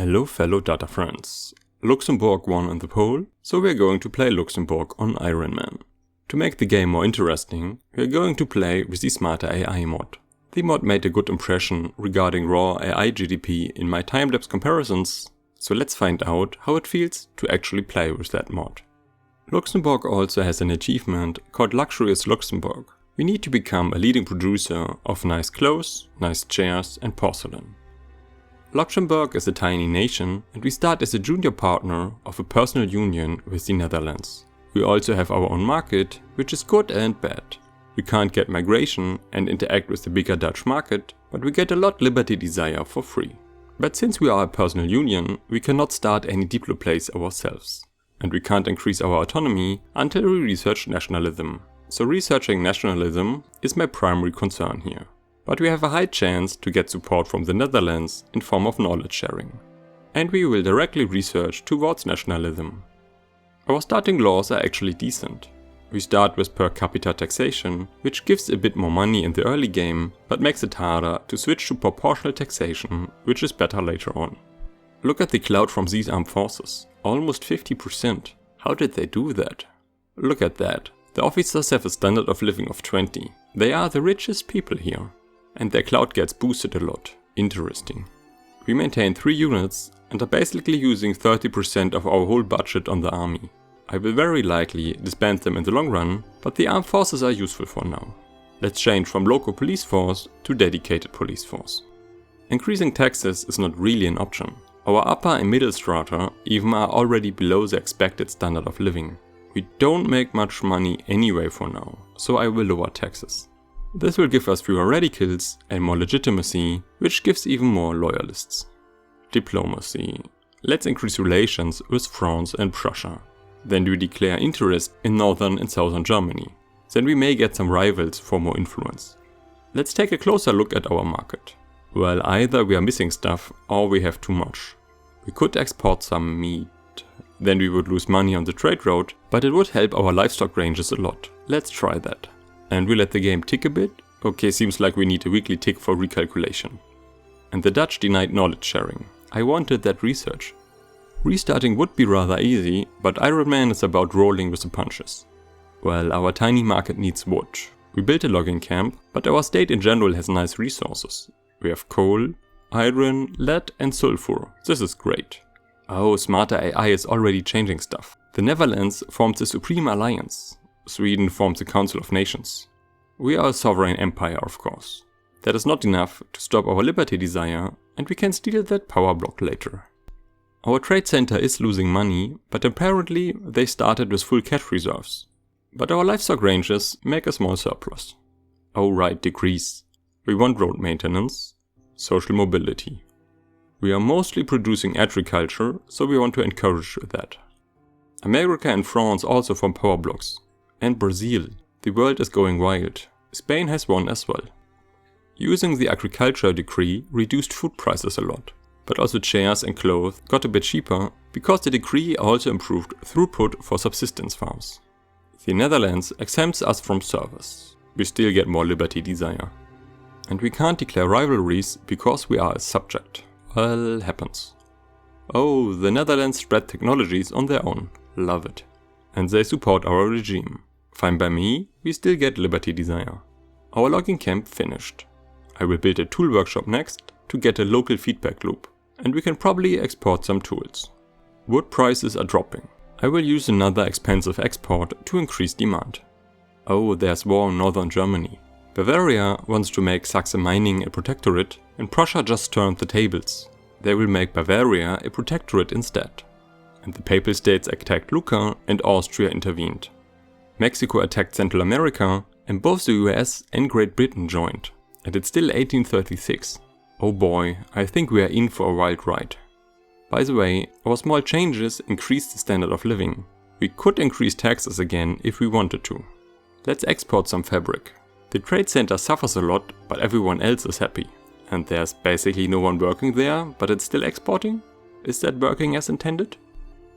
Hello fellow data friends. Luxembourg won in the poll, so we're going to play Luxembourg on Ironman. To make the game more interesting, we're going to play with the Smarter AI mod. The mod made a good impression regarding raw AI GDP in my time-lapse comparisons, so let's find out how it feels to actually play with that mod. Luxembourg also has an achievement called Luxurious Luxembourg. We need to become a leading producer of nice clothes, nice chairs and porcelain. Luxembourg is a tiny nation and we start as a junior partner of a personal union with the Netherlands. We also have our own market, which is good and bad. We can't get migration and interact with the bigger Dutch market, but we get a lot Liberty Desire for free. But since we are a personal union, we cannot start any Diplo plays ourselves. And we can't increase our autonomy until we research nationalism. So researching nationalism is my primary concern here. But we have a high chance to get support from the Netherlands in form of knowledge sharing. And we will directly research towards nationalism. Our starting laws are actually decent. We start with per capita taxation, which gives a bit more money in the early game, but makes it harder to switch to proportional taxation, which is better later on. Look at the clout from these armed forces, almost 50%. How did they do that? Look at that. The officers have a standard of living of 20. They are the richest people here. And their clout gets boosted a lot. Interesting. We maintain 3 units and are basically using 30% of our whole budget on the army. I will very likely disband them in the long run, but the armed forces are useful for now. Let's change from local police force to dedicated police force. Increasing taxes is not really an option. Our upper and middle strata even are already below the expected standard of living. We don't make much money anyway for now, so I will lower taxes. This will give us fewer radicals and more legitimacy, which gives even more loyalists. Diplomacy. Let's increase relations with France and Prussia. Then we declare interest in northern and southern Germany. Then we may get some rivals for more influence. Let's take a closer look at our market. Well, either we are missing stuff or we have too much. We could export some meat. Then we would lose money on the trade route, but it would help our livestock ranges a lot. Let's try that. And we let the game tick a bit? Okay, seems like we need a weekly tick for recalculation. And the Dutch denied knowledge sharing. I wanted that research. Restarting would be rather easy, but Ironman is about rolling with the punches. Well, our tiny market needs wood. We built a logging camp, but our state in general has nice resources. We have coal, iron, lead and sulfur. This is great. Oh, Smarter AI is already changing stuff. The Netherlands formed the Supreme Alliance. Sweden forms the Council of Nations. We are a sovereign empire, of course. That is not enough to stop our liberty desire, and we can steal that power block later. Our trade center is losing money, but apparently they started with full cash reserves. But our livestock ranges make a small surplus. Oh right, decrease. We want road maintenance, social mobility. We are mostly producing agriculture, so we want to encourage that. America and France also form power blocks. And Brazil. The world is going wild. Spain has one as well. Using the agriculture decree reduced food prices a lot. But also chairs and clothes got a bit cheaper because the decree also improved throughput for subsistence farms. The Netherlands exempts us from service. We still get more liberty desire. And we can't declare rivalries because we are a subject. Well, happens. Oh, the Netherlands spread technologies on their own. Love it. And they support our regime. Fine by me, we still get liberty desire. Our logging camp finished. I will build a tool workshop next to get a local feedback loop. And we can probably export some tools. Wood prices are dropping. I will use another expensive export to increase demand. Oh, there's war in northern Germany. Bavaria wants to make Saxe mining a protectorate and Prussia just turned the tables. They will make Bavaria a protectorate instead. And the Papal States attacked Lucca and Austria intervened. Mexico attacked Central America and both the US and Great Britain joined. And it's still 1836. Oh boy, I think we are in for a wild ride. By the way, our small changes increase the standard of living. We could increase taxes again if we wanted to. Let's export some fabric. The trade center suffers a lot, but everyone else is happy. And there's basically no one working there, but it's still exporting? Is that working as intended?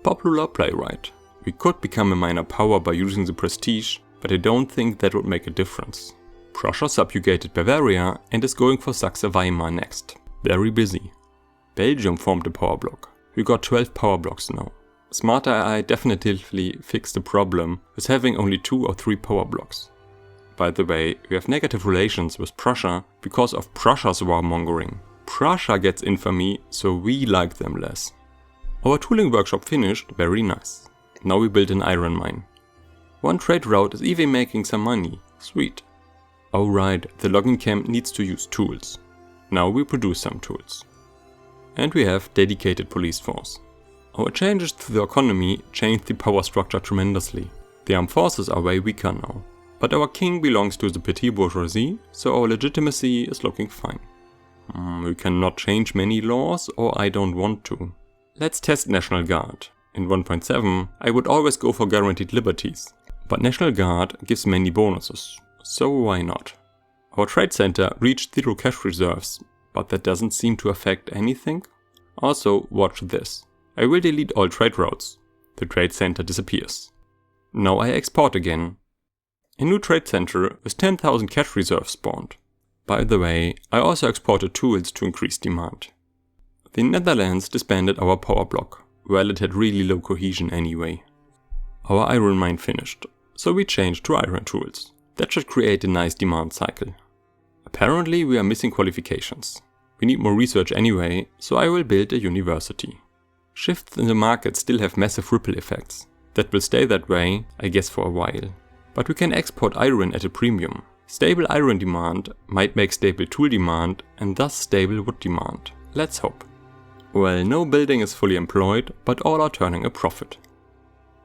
Popular playwright. We could become a minor power by using the prestige, but I don't think that would make a difference. Prussia subjugated Bavaria and is going for Saxe Weimar next. Very busy. Belgium formed a power block. We got 12 power blocks now. Smarter AI definitively fixed the problem with having only 2 or 3 power blocks. By the way, we have negative relations with Prussia because of Prussia's warmongering. Prussia gets infamy, so we like them less. Our tooling workshop finished, very nice. Now we build an iron mine. One trade route is even making some money, sweet. Oh right, the logging camp needs to use tools. Now we produce some tools. And we have dedicated police force. Our changes to the economy changed the power structure tremendously. The armed forces are way weaker now. But our king belongs to the petit bourgeoisie, so our legitimacy is looking fine. We cannot change many laws, or I don't want to. Let's test National Guard. In 1.7 I would always go for guaranteed liberties, but National Guard gives many bonuses, so why not? Our trade center reached 0 cash reserves, but that doesn't seem to affect anything. Also, watch this. I will delete all trade routes. The trade center disappears. Now I export again. A new trade center with 10,000 cash reserves spawned. By the way, I also exported tools to increase demand. The Netherlands disbanded our power block, well it had really low cohesion anyway. Our iron mine finished, so we changed to iron tools. That should create a nice demand cycle. Apparently we are missing qualifications. We need more research anyway, so I will build a university. Shifts in the market still have massive ripple effects. That will stay that way, I guess, for a while. But we can export iron at a premium. Stable iron demand might make stable tool demand and thus stable wood demand. Let's hope. Well, no building is fully employed, but all are turning a profit.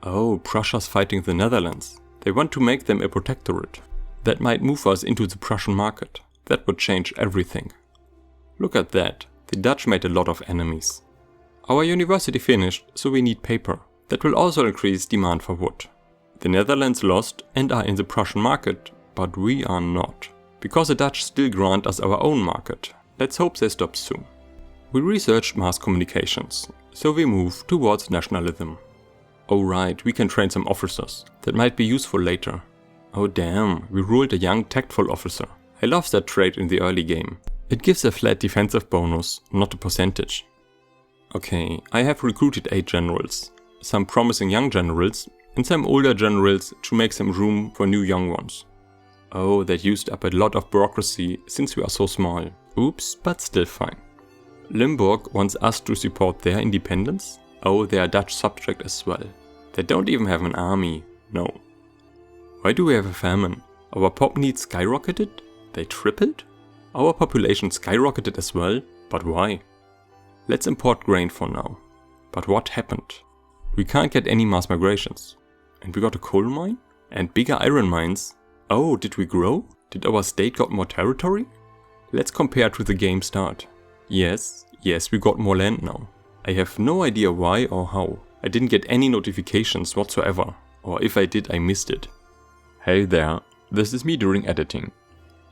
Oh, Prussia's fighting the Netherlands. They want to make them a protectorate. That might move us into the Prussian market. That would change everything. Look at that. The Dutch made a lot of enemies. Our university finished, so we need paper. That will also increase demand for wood. The Netherlands lost and are in the Prussian market, but we are not. Because the Dutch still grant us our own market. Let's hope they stop soon. We researched mass communications, so we move towards nationalism. Oh right, we can train some officers. That might be useful later. Oh damn, we ruled a young tactful officer. I love that trait in the early game. It gives a flat defensive bonus, not a percentage. Okay, I have recruited 8 generals. Some promising young generals and some older generals to make some room for new young ones. Oh, that used up a lot of bureaucracy since we are so small. Oops, but still fine. Limburg wants us to support their independence? Oh, they are Dutch subject as well. They don't even have an army, no. Why do we have a famine? Our pop needs skyrocketed? They tripled? Our population skyrocketed as well, but why? Let's import grain for now. But what happened? We can't get any mass migrations. And we got a coal mine? And bigger iron mines? Oh, did we grow? Did our state got more territory? Let's compare to the game start. Yes, we got more land now. I have no idea why or how. I didn't get any notifications whatsoever. Or if I did, I missed it. Hey there, this is me during editing.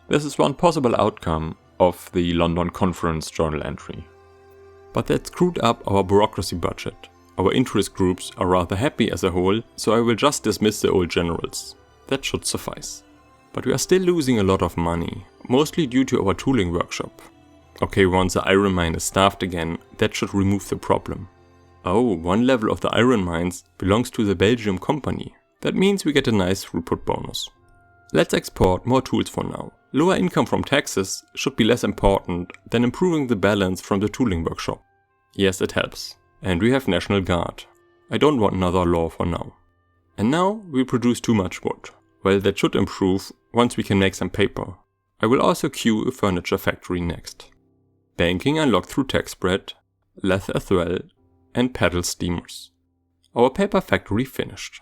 This is one possible outcome of the London conference journal entry. But that screwed up our bureaucracy budget. Our interest groups are rather happy as a whole, so I will just dismiss the old generals. That should suffice. But we are still losing a lot of money, mostly due to our tooling workshop. Okay, once the iron mine is staffed again, that should remove the problem. Oh, one level of the iron mines belongs to the Belgium company. That means we get a nice throughput bonus. Let's export more tools for now. Lower income from taxes should be less important than improving the balance from the tooling workshop. Yes, it helps. And we have National Guard. I don't want another law for now. And now we produce too much wood. Well, that should improve once we can make some paper. I will also queue a furniture factory next. Banking unlocked through tax spread, lathe as well, and paddle steamers. Our paper factory finished.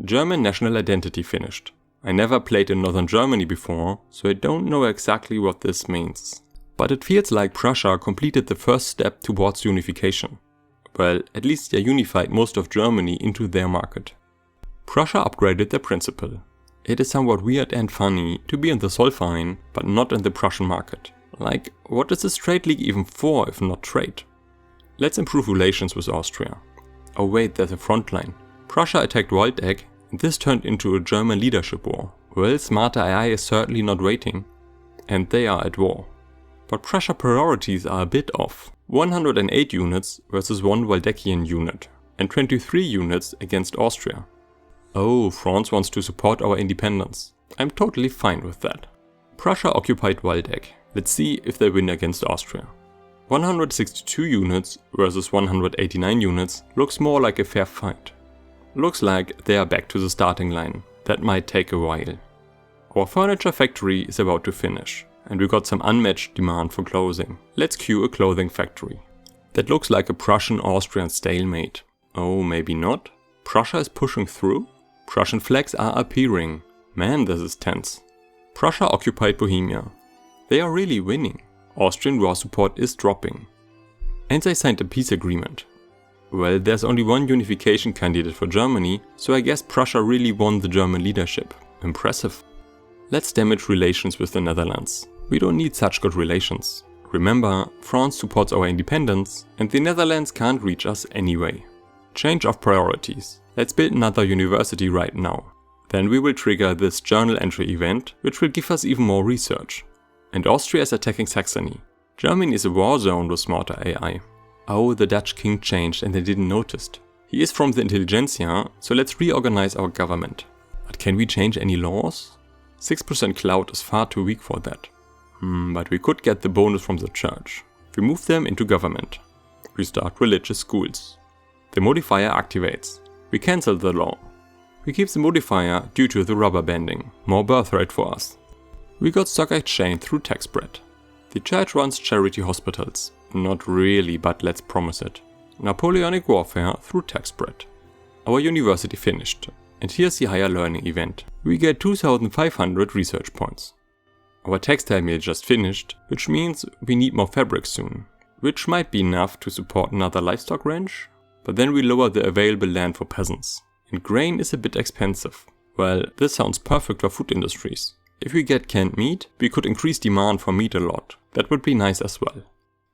German national identity finished. I never played in Northern Germany before, so I don't know exactly what this means. But it feels like Prussia completed the first step towards unification. Well, at least they unified most of Germany into their market. Prussia upgraded their principal. It is somewhat weird and funny to be in the Zollverein, but not in the Prussian market. Like, what is this trade league even for if not trade? Let's improve relations with Austria. Oh wait, there's a front line. Prussia attacked Waldeck, and this turned into a German leadership war. Well, smarter AI is certainly not waiting. And they are at war. But Prussia priorities are a bit off. 108 units versus 1 Waldekian unit, and 23 units against Austria. Oh, France wants to support our independence. I'm totally fine with that. Prussia occupied Waldeck. Let's see if they win against Austria. 162 units versus 189 units looks more like a fair fight. Looks like they are back to the starting line. That might take a while. Our furniture factory is about to finish, and we got some unmatched demand for clothing. Let's queue a clothing factory. That looks like a Prussian-Austrian stalemate. Oh, maybe not? Prussia is pushing through? Prussian flags are appearing. Man, this is tense. Prussia occupied Bohemia. They are really winning. Austrian war support is dropping. And they signed a peace agreement. Well, there's only one unification candidate for Germany, so I guess Prussia really won the German leadership. Impressive. Let's damage relations with the Netherlands. We don't need such good relations. Remember, France supports our independence, and the Netherlands can't reach us anyway. Change of priorities. Let's build another university right now. Then we will trigger this journal entry event, which will give us even more research. And Austria is attacking Saxony. Germany is a war zone with smarter AI. Oh, the Dutch king changed and they didn't notice. He is from the intelligentsia, so let's reorganize our government. But can we change any laws? 6% clout is far too weak for that. But we could get the bonus from the church. We move them into government. We start religious schools. The modifier activates. We cancel the law. We keep the modifier due to the rubber banding. More birthright for us. We got stock exchange through tax spread. The church runs charity hospitals. Not really, but let's promise it. Napoleonic warfare through tax spread. Our university finished. And here's the higher learning event. We get 2500 research points. Our textile mill just finished, which means we need more fabric soon. Which might be enough to support another livestock ranch. But then we lower the available land for peasants. And grain is a bit expensive. Well, this sounds perfect for food industries. If we get canned meat, we could increase demand for meat a lot. That would be nice as well.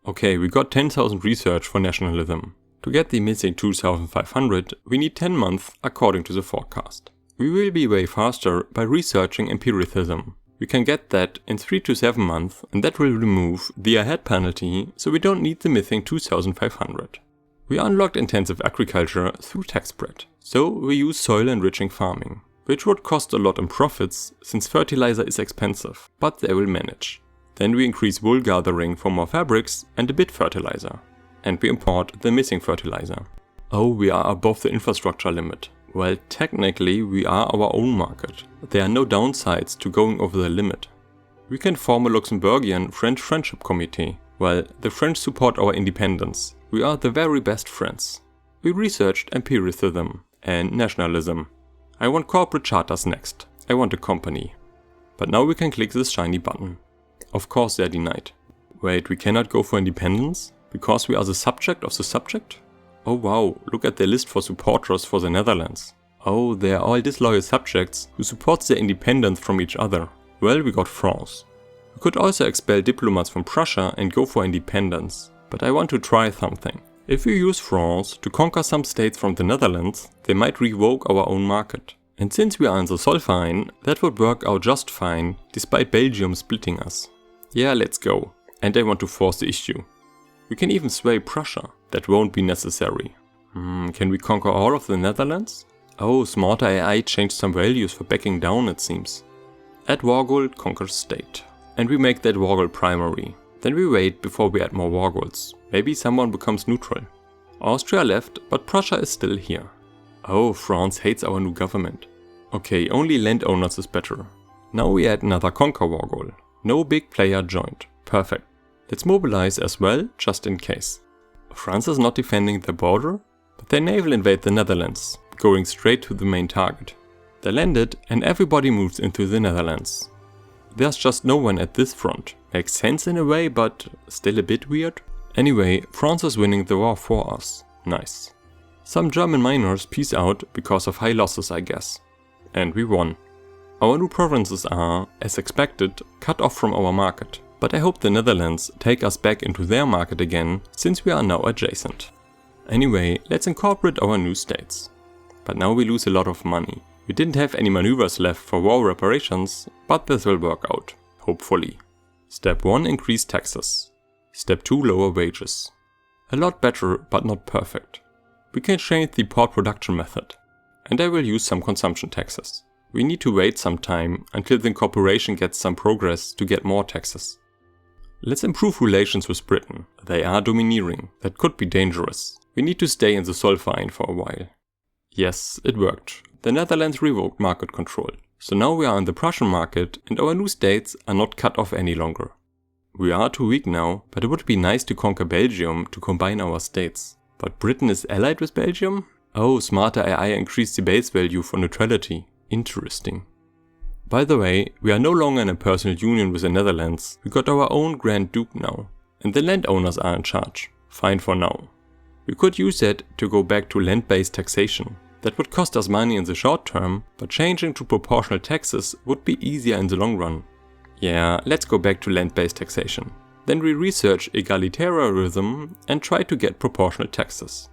Okay, we got 10,000 research for nationalism. To get the missing 2,500, we need 10 months according to the forecast. We will be way faster by researching empiricism. We can get that in 3 to 7 months, and that will remove the ahead penalty, so we don't need the missing 2,500. We unlocked intensive agriculture through tax spread, so we use soil enriching farming, which would cost a lot in profits since fertilizer is expensive, but they will manage. Then we increase wool gathering for more fabrics and a bit fertilizer. And we import the missing fertilizer. Oh, we are above the infrastructure limit. Well, technically we are our own market. There are no downsides to going over the limit. We can form a Luxembourgian French Friendship Committee. Well, the French support our independence. We are the very best friends. We researched empiricism and nationalism. I want corporate charters next. I want a company. But now we can click this shiny button. Of course they are denied. Wait, we cannot go for independence? Because we are the subject of the subject? Oh wow, look at their list for supporters for the Netherlands. Oh, they are all disloyal subjects who support their independence from each other. Well, we got France. We could also expel diplomats from Prussia and go for independence. But I want to try something. If we use France to conquer some states from the Netherlands, they might revoke our own market. And since we are in the Solfaing, that would work out just fine, despite Belgium splitting us. Yeah, let's go. And I want to force the issue. We can even sway Prussia. That won't be necessary. Can we conquer all of the Netherlands? Oh, smarter AI changed some values for backing down, it seems. Add war gold conquers state. And we make that war gold primary. Then we wait before we add more war golds. Maybe someone becomes neutral. Austria left, but Prussia is still here. Oh, France hates our new government. Okay, only landowners is better. Now we add another conquer war goal. No big player joined. Perfect. Let's mobilize as well, just in case. France is not defending their border, but they naval invade the Netherlands, going straight to the main target. They landed and everybody moves into the Netherlands. There's just no one at this front. Makes sense in a way, but still a bit weird. Anyway, France is winning the war for us. Nice. Some German miners peace out because of high losses, I guess. And we won. Our new provinces are, as expected, cut off from our market. But I hope the Netherlands take us back into their market again, since we are now adjacent. Anyway, let's incorporate our new states. But now we lose a lot of money. We didn't have any maneuvers left for war reparations, but this will work out, hopefully. Step 1, increase taxes. Step 2, lower wages. A lot better, but not perfect. We can change the port production method. And I will use some consumption taxes. We need to wait some time until the incorporation gets some progress to get more taxes. Let's improve relations with Britain. They are domineering. That could be dangerous. We need to stay in the Solfaing for a while. Yes, it worked. The Netherlands revoked market control. So now we are in the Prussian market and our new states are not cut off any longer. We are too weak now, but it would be nice to conquer Belgium to combine our states. But Britain is allied with Belgium? Oh, smarter AI increased the base value for neutrality. Interesting. By the way, we are no longer in a personal union with the Netherlands. We got our own Grand Duke now. And the landowners are in charge. Fine for now. We could use that to go back to land-based taxation. That would cost us money in the short term, but changing to proportional taxes would be easier in the long run. Yeah, let's go back to land-based taxation. Then we research egalitarianism and try to get proportional taxes.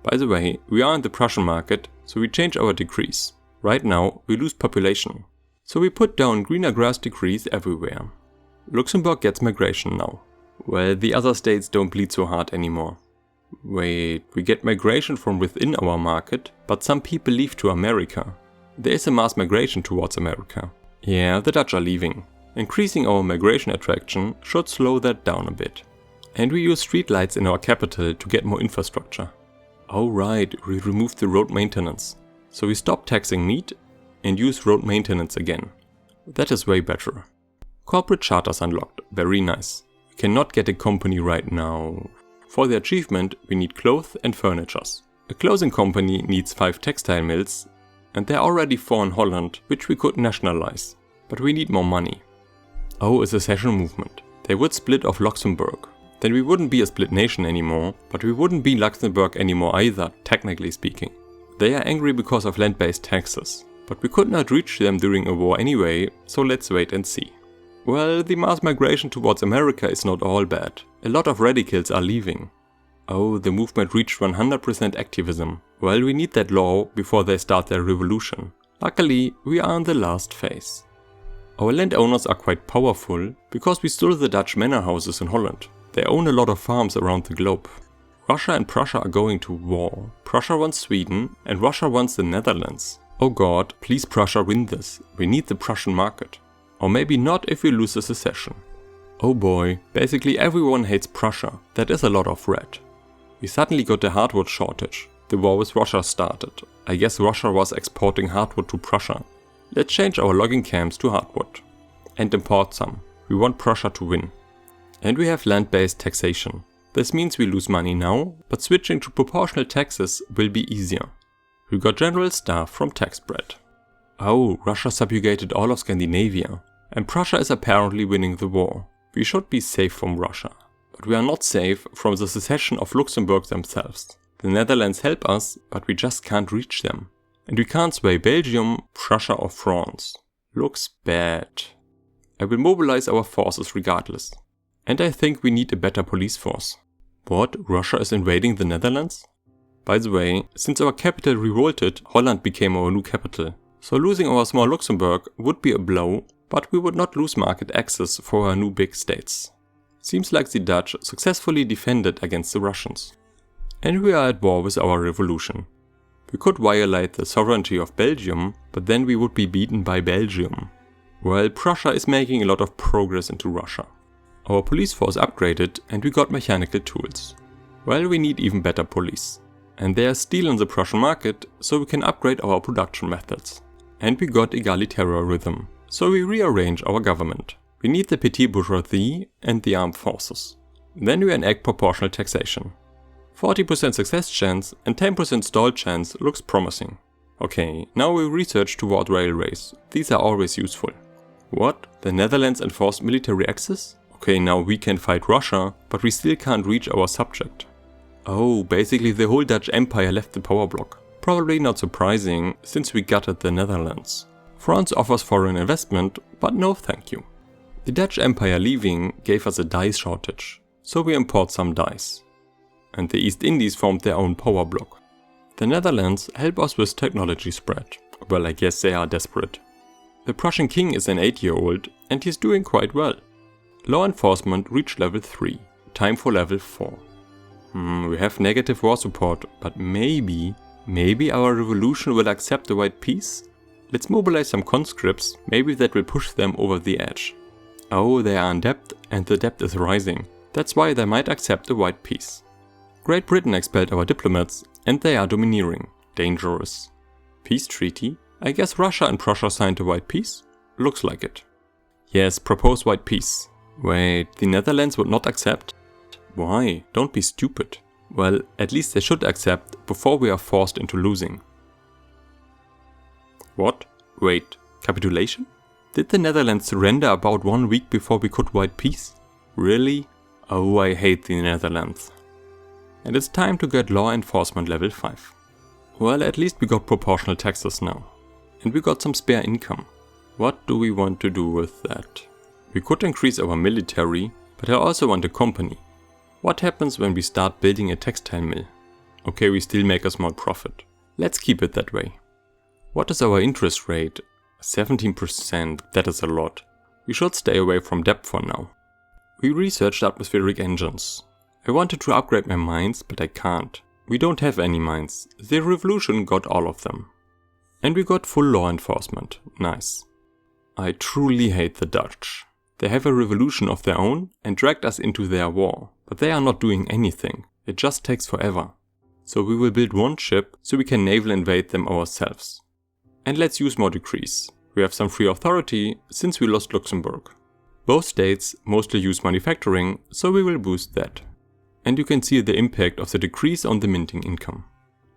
By the way, we are in the Prussian market, so we change our decrees. Right now, we lose population. So we put down greener grass decrees everywhere. Luxembourg gets migration now. Well, the other states don't bleed so hard anymore. Wait, we get migration from within our market, but some people leave to America. There is a mass migration towards America. Yeah, the Dutch are leaving. Increasing our migration attraction should slow that down a bit. And we use streetlights in our capital to get more infrastructure. Oh right, we removed the road maintenance. So we stop taxing meat and use road maintenance again. That is way better. Corporate charters unlocked, very nice. We cannot get a company right now. For the achievement we need clothes and furnitures. A clothing company needs 5 textile mills and there are already 4 in Holland which we could nationalize. But we need more money. Oh, a secession movement. They would split off Luxembourg. Then we wouldn't be a split nation anymore, but we wouldn't be Luxembourg anymore either, technically speaking. They are angry because of land-based taxes. But we could not reach them during a war anyway, so let's wait and see. Well, the mass migration towards America is not all bad. A lot of radicals are leaving. Oh, the movement reached 100% activism. Well, we need that law before they start their revolution. Luckily, we are in the last phase. Our landowners are quite powerful because we stole the Dutch manor houses in Holland. They own a lot of farms around the globe. Russia and Prussia are going to war. Prussia wants Sweden and Russia wants the Netherlands. Oh god, please Prussia win this. We need the Prussian market. Or maybe not if we lose the secession. Oh boy, basically everyone hates Prussia. That is a lot of red. We suddenly got a hardwood shortage. The war with Russia started. I guess Russia was exporting hardwood to Prussia. Let's change our logging camps to hardwood. And import some. We want Prussia to win. And we have land-based taxation. This means we lose money now, but switching to proportional taxes will be easier. We got general staff from tax bread. Oh, Russia subjugated all of Scandinavia. And Prussia is apparently winning the war. We should be safe from Russia. But we are not safe from the secession of Luxembourg themselves. The Netherlands help us, but we just can't reach them. And we can't sway Belgium, Prussia or France. Looks bad. I will mobilize our forces regardless. And I think we need a better police force. What? Russia is invading the Netherlands? By the way, since our capital revolted, Holland became our new capital. So losing our small Luxembourg would be a blow, but we would not lose market access for our new big states. Seems like the Dutch successfully defended against the Russians. And we are at war with our revolution. We could violate the sovereignty of Belgium, but then we would be beaten by Belgium. Well, Prussia is making a lot of progress into Russia. Our police force upgraded and we got mechanical tools. Well, we need even better police. And they are still in the Prussian market, so we can upgrade our production methods. And we got egalitarianism, so we rearrange our government. We need the petit bourgeoisie and the armed forces. Then we enact proportional taxation. 40% success chance and 10% stall chance looks promising. Okay, now we research toward railways. These are always useful. What? The Netherlands enforced military access? Okay, now we can fight Russia, but we still can't reach our subject. Oh, basically the whole Dutch Empire left the power block. Probably not surprising, since we gutted the Netherlands. France offers foreign investment, but no thank you. The Dutch Empire leaving gave us a dice shortage, so we import some dice. And the East Indies formed their own power block. The Netherlands help us with technology spread. Well, I guess they are desperate. The Prussian king is an 8-year-old and he's doing quite well. Law enforcement reached level 3, time for level 4. We have negative war support, but maybe our revolution will accept the white peace? Let's mobilize some conscripts, maybe that will push them over the edge. Oh, they are in debt and the debt is rising. That's why they might accept the white peace. Great Britain expelled our diplomats and they are domineering. Dangerous. Peace treaty? I guess Russia and Prussia signed a white peace? Looks like it. Yes, propose white peace. Wait, the Netherlands would not accept? Why? Don't be stupid. Well, at least they should accept before we are forced into losing. What? Wait, capitulation? Did the Netherlands surrender about 1 week before we could white peace? Really? Oh, I hate the Netherlands. And it's time to get law enforcement level 5. Well, at least we got proportional taxes now. And we got some spare income. What do we want to do with that? We could increase our military, but I also want a company. What happens when we start building a textile mill? Okay, we still make a small profit. Let's keep it that way. What is our interest rate? 17%, that is a lot. We should stay away from debt for now. We researched atmospheric engines. I wanted to upgrade my mines, but I can't. We don't have any mines. The revolution got all of them. And we got full law enforcement. Nice. I truly hate the Dutch. They have a revolution of their own and dragged us into their war. But they are not doing anything. It just takes forever. So we will build one ship so we can naval invade them ourselves. And let's use more decrees. We have some free authority since we lost Luxembourg. Both states mostly use manufacturing, so we will boost that. And you can see the impact of the decrease on the minting income.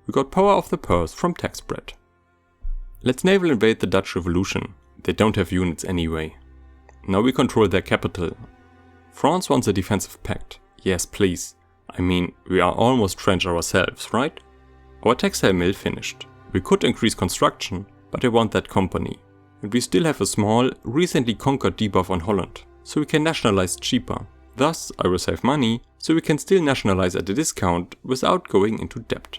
We got power of the purse from tax spread. Let's naval invade the Dutch Revolution. They don't have units anyway. Now we control their capital. France wants a defensive pact. Yes, please. I mean, we are almost French ourselves, right? Our textile mill finished. We could increase construction, but I want that company. And we still have a small, recently conquered debuff on Holland, so we can nationalize cheaper. Thus, I will save money, so we can still nationalize at a discount without going into debt.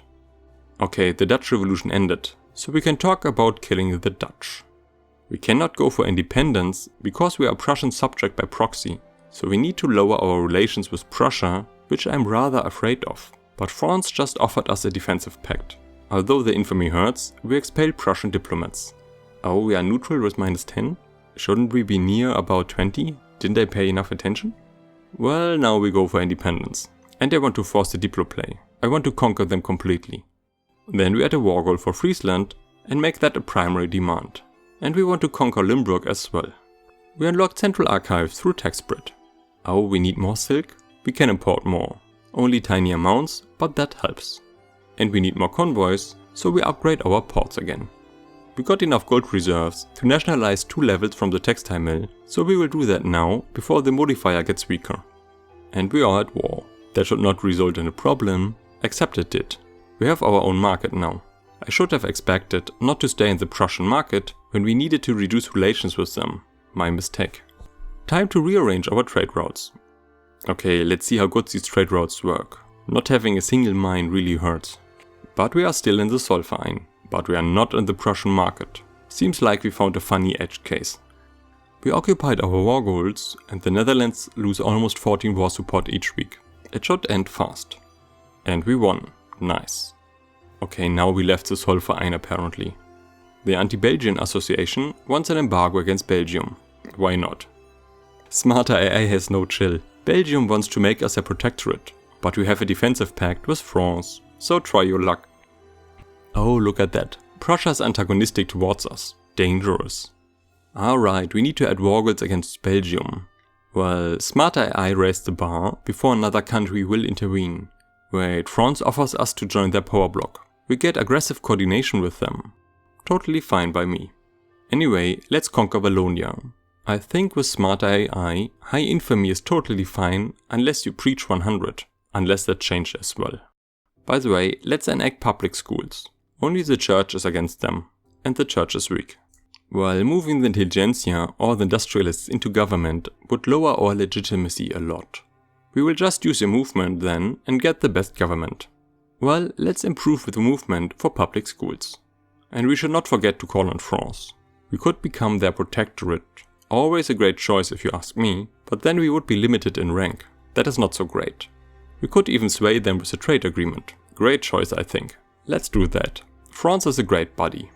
Okay, the Dutch Revolution ended, so we can talk about killing the Dutch. We cannot go for independence because we are Prussian subject by proxy, so we need to lower our relations with Prussia, which I'm rather afraid of. But France just offered us a defensive pact. Although the infamy hurts, we expelled Prussian diplomats. Oh, we are neutral with -10? Shouldn't we be near about 20? Didn't I pay enough attention? Well, now we go for independence. And I want to force the Diplo play. I want to conquer them completely. Then we add a war goal for Friesland and make that a primary demand. And we want to conquer Limburg as well. We unlocked Central Archive through tax spread. Oh, we need more silk? We can import more. Only tiny amounts, but that helps. And we need more convoys, so we upgrade our ports again. We got enough gold reserves to nationalize 2 levels from the textile mill, so we will do that now, before the modifier gets weaker. And we are at war. That should not result in a problem, except it did. We have our own market now. I should have expected not to stay in the Prussian market when we needed to reduce relations with them. My mistake. Time to rearrange our trade routes. Okay, let's see how good these trade routes work. Not having a single mine really hurts. But we are still in the Zollverein. But we are not in the Prussian market. Seems like we found a funny edge case. We occupied our war goals and the Netherlands lose almost 14 war support each week. It should end fast. And we won. Nice. Okay, now we left the Zollverein apparently. The Anti-Belgian Association wants an embargo against Belgium. Why not? Smarter AI has no chill. Belgium wants to make us a protectorate, but we have a defensive pact with France, so try your luck. Oh, look at that. Prussia is antagonistic towards us. Dangerous. Alright, we need to add war goals against Belgium. Well, Smarter AI raised the bar before another country will intervene. Wait, France offers us to join their power bloc. We get aggressive coordination with them. Totally fine by me. Anyway, let's conquer Wallonia. I think with Smarter AI, high infamy is totally fine unless you preach 100, unless that changed as well. By the way, let's enact public schools. Only the church is against them, and the church is weak. While moving the intelligentsia or the industrialists into government would lower our legitimacy a lot. We will just use a movement then and get the best government. Well, let's improve the movement for public schools. And we should not forget to call on France. We could become their protectorate. Always a great choice if you ask me, but then we would be limited in rank. That is not so great. We could even sway them with a trade agreement. Great choice, I think. Let's do that. France is a great buddy.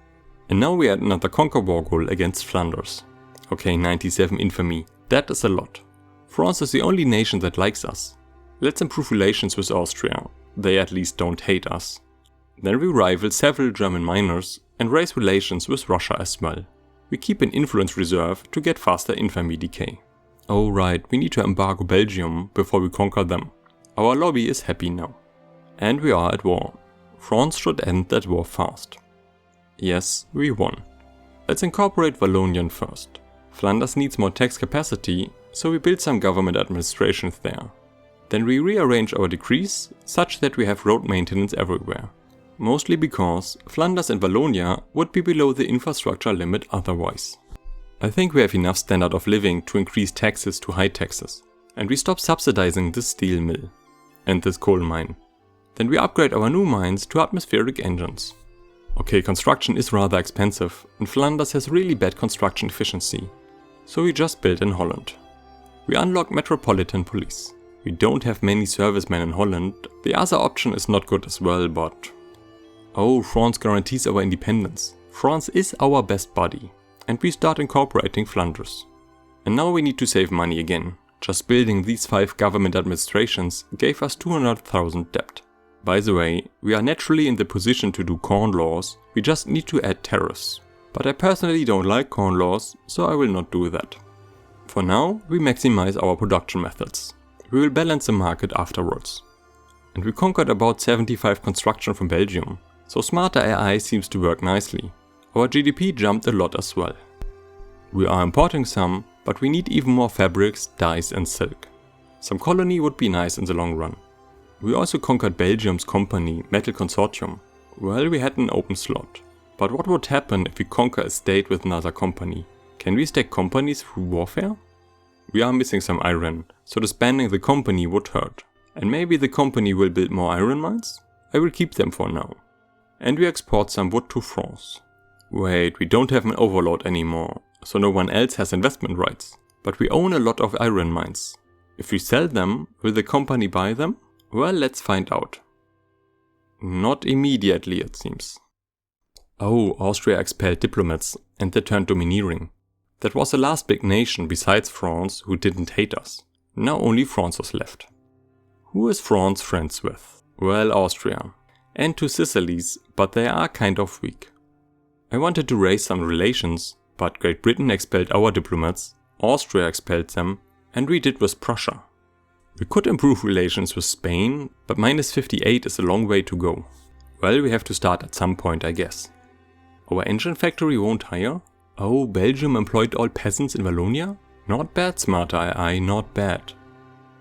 And now we had another conquer war goal against Flanders. Okay, 97 infamy. That is a lot. France is the only nation that likes us. Let's improve relations with Austria. They at least don't hate us. Then we rival several German minors and raise relations with Russia as well. We keep an influence reserve to get faster infamy decay. Oh right, we need to embargo Belgium before we conquer them. Our lobby is happy now. And we are at war. France should end that war fast. Yes, we won. Let's incorporate Wallonien first. Flanders needs more tax capacity, so we build some government administrations there. Then we rearrange our decrees such that we have road maintenance everywhere. Mostly because Flanders and Wallonia would be below the infrastructure limit otherwise. I think we have enough standard of living to increase taxes to high taxes. And we stop subsidizing this steel mill and this coal mine. Then we upgrade our new mines to atmospheric engines. Okay, construction is rather expensive and Flanders has really bad construction efficiency. So we just built in Holland. We unlock metropolitan police. We don't have many servicemen in Holland. The other option is not good as well, but... Oh, France guarantees our independence. France is our best buddy. And we start incorporating Flanders. And now we need to save money again. Just building these 5 government administrations gave us 200,000 debt. By the way, we are naturally in the position to do corn laws, we just need to add tariffs. But I personally don't like corn laws, so I will not do that. For now, we maximize our production methods. We will balance the market afterwards. And we conquered about 75 construction from Belgium, so smarter AI seems to work nicely. Our GDP jumped a lot as well. We are importing some, but we need even more fabrics, dyes and silk. Some colony would be nice in the long run. We also conquered Belgium's company, Metal Consortium. Well, we had an open slot. But what would happen if we conquer a state with another company? Can we stack companies through warfare? We are missing some iron, so disbanding the company would hurt. And maybe the company will build more iron mines? I will keep them for now. And we export some wood to France. Wait, we don't have an overlord anymore, so no one else has investment rights. But we own a lot of iron mines. If we sell them, will the company buy them? Well, let's find out. Not immediately, it seems. Oh, Austria expelled diplomats and they turned domineering. That was the last big nation besides France who didn't hate us. Now only France was left. Who is France friends with? Well, Austria. And 2 Sicilies, but they are kind of weak. I wanted to raise some relations, but Great Britain expelled our diplomats, Austria expelled them, and we did with Prussia. We could improve relations with Spain, but minus 58 is a long way to go. Well, we have to start at some point, I guess. Our engine factory won't hire? Oh, Belgium employed all peasants in Wallonia? Not bad, smarter AI, not bad.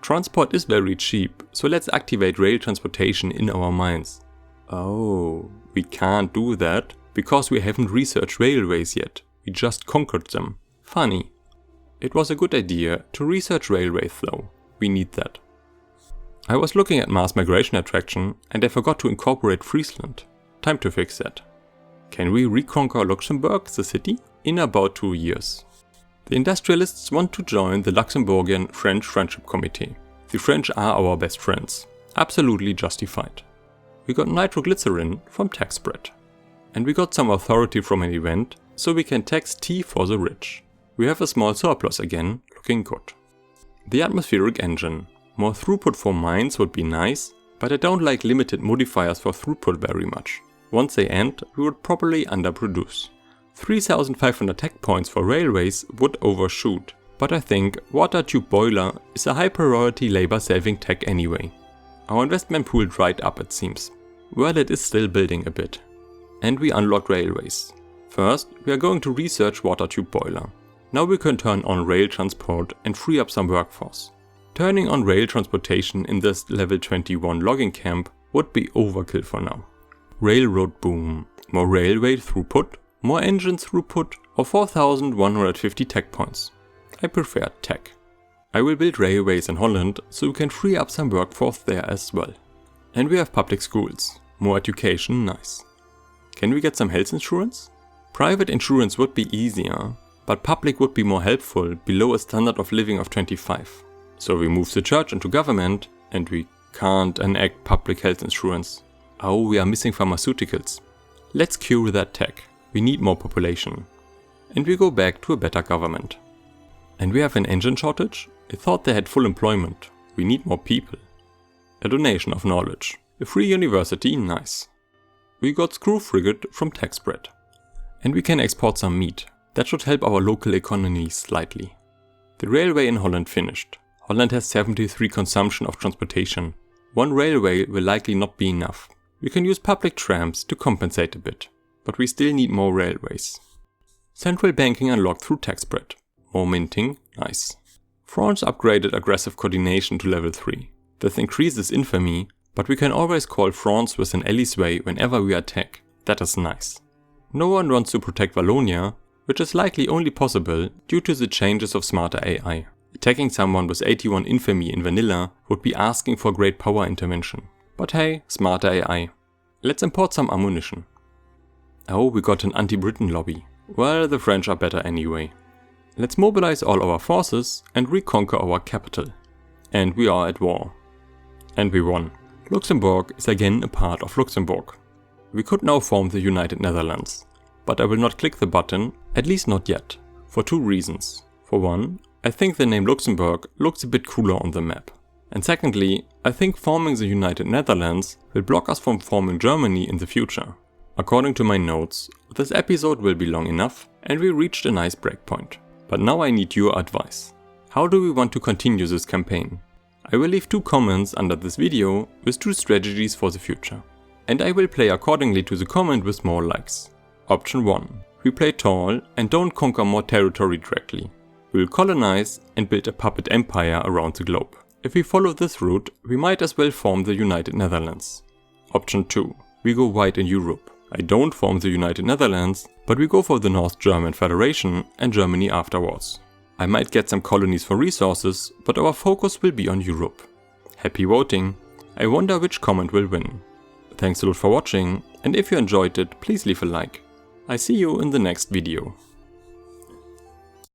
Transport is very cheap, so let's activate rail transportation in our mines. Oh, we can't do that, because we haven't researched railways yet. We just conquered them. Funny. It was a good idea to research railways though. We need that. I was looking at mass migration attraction and I forgot to incorporate Friesland. Time to fix that. Can we reconquer Luxembourg, the city? In about 2 years. The industrialists want to join the Luxembourgian French Friendship Committee. The French are our best friends. Absolutely justified. We got nitroglycerin from tax spread. And we got some authority from an event, so we can tax tea for the rich. We have a small surplus again, looking good. The atmospheric engine. More throughput for mines would be nice, but I don't like limited modifiers for throughput very much. Once they end, we would probably underproduce. 3,500 tech points for railways would overshoot, but I think water tube boiler is a high priority labor saving tech anyway. Our investment pool dried up, it seems. Well, it is still building a bit. And we unlocked railways. First, we are going to research water tube boiler. Now we can turn on rail transport and free up some workforce. Turning on rail transportation in this level 21 logging camp would be overkill for now. Railroad boom. More railway throughput, more engine throughput, or 4,150 tech points. I prefer tech. I will build railways in Holland so we can free up some workforce there as well. And we have public schools. More education, nice. Can we get some health insurance? Private insurance would be easier, but public would be more helpful below a standard of living of 25. So we move the church into government and we can't enact public health insurance. Oh, we are missing pharmaceuticals. Let's cure that tech. We need more population. And we go back to a better government. And we have an engine shortage? I thought they had full employment. We need more people. A donation of knowledge. A free university, nice. We got screw frigate from tax spread. And we can export some meat. That should help our local economy slightly. The railway in Holland finished. Holland has 73 consumption of transportation. One railway will likely not be enough. We can use public trams to compensate a bit. But we still need more railways. Central banking unlocked through tax spread. More minting, nice. France upgraded aggressive coordination to level 3. This increases infamy, but we can always call France with an ally's way whenever we attack. That is nice. No one wants to protect Wallonia, which is likely only possible due to the changes of smarter AI. Attacking someone with 81 infamy in vanilla would be asking for great power intervention. But hey, smarter AI. Let's import some ammunition. Oh, we got an anti-Britain lobby. Well, the French are better anyway. Let's mobilize all our forces and reconquer our capital. And we are at war. And we won. Luxembourg is again a part of Luxembourg. We could now form the United Netherlands. But I will not click the button, at least not yet, for 2 reasons. For one, I think the name Luxembourg looks a bit cooler on the map. And secondly, I think forming the United Netherlands will block us from forming Germany in the future. According to my notes, this episode will be long enough and we reached a nice breakpoint. But now I need your advice. How do we want to continue this campaign? I will leave 2 comments under this video with 2 strategies for the future. And I will play accordingly to the comment with more likes. Option 1. We play tall and don't conquer more territory directly. We will colonize and build a puppet empire around the globe. If we follow this route, we might as well form the United Netherlands. Option 2. We go wide in Europe. I don't form the United Netherlands, but we go for the North German Federation and Germany afterwards. I might get some colonies for resources, but our focus will be on Europe. Happy voting! I wonder which comment will win. Thanks a lot for watching, and if you enjoyed it, please leave a like. I see you in the next video.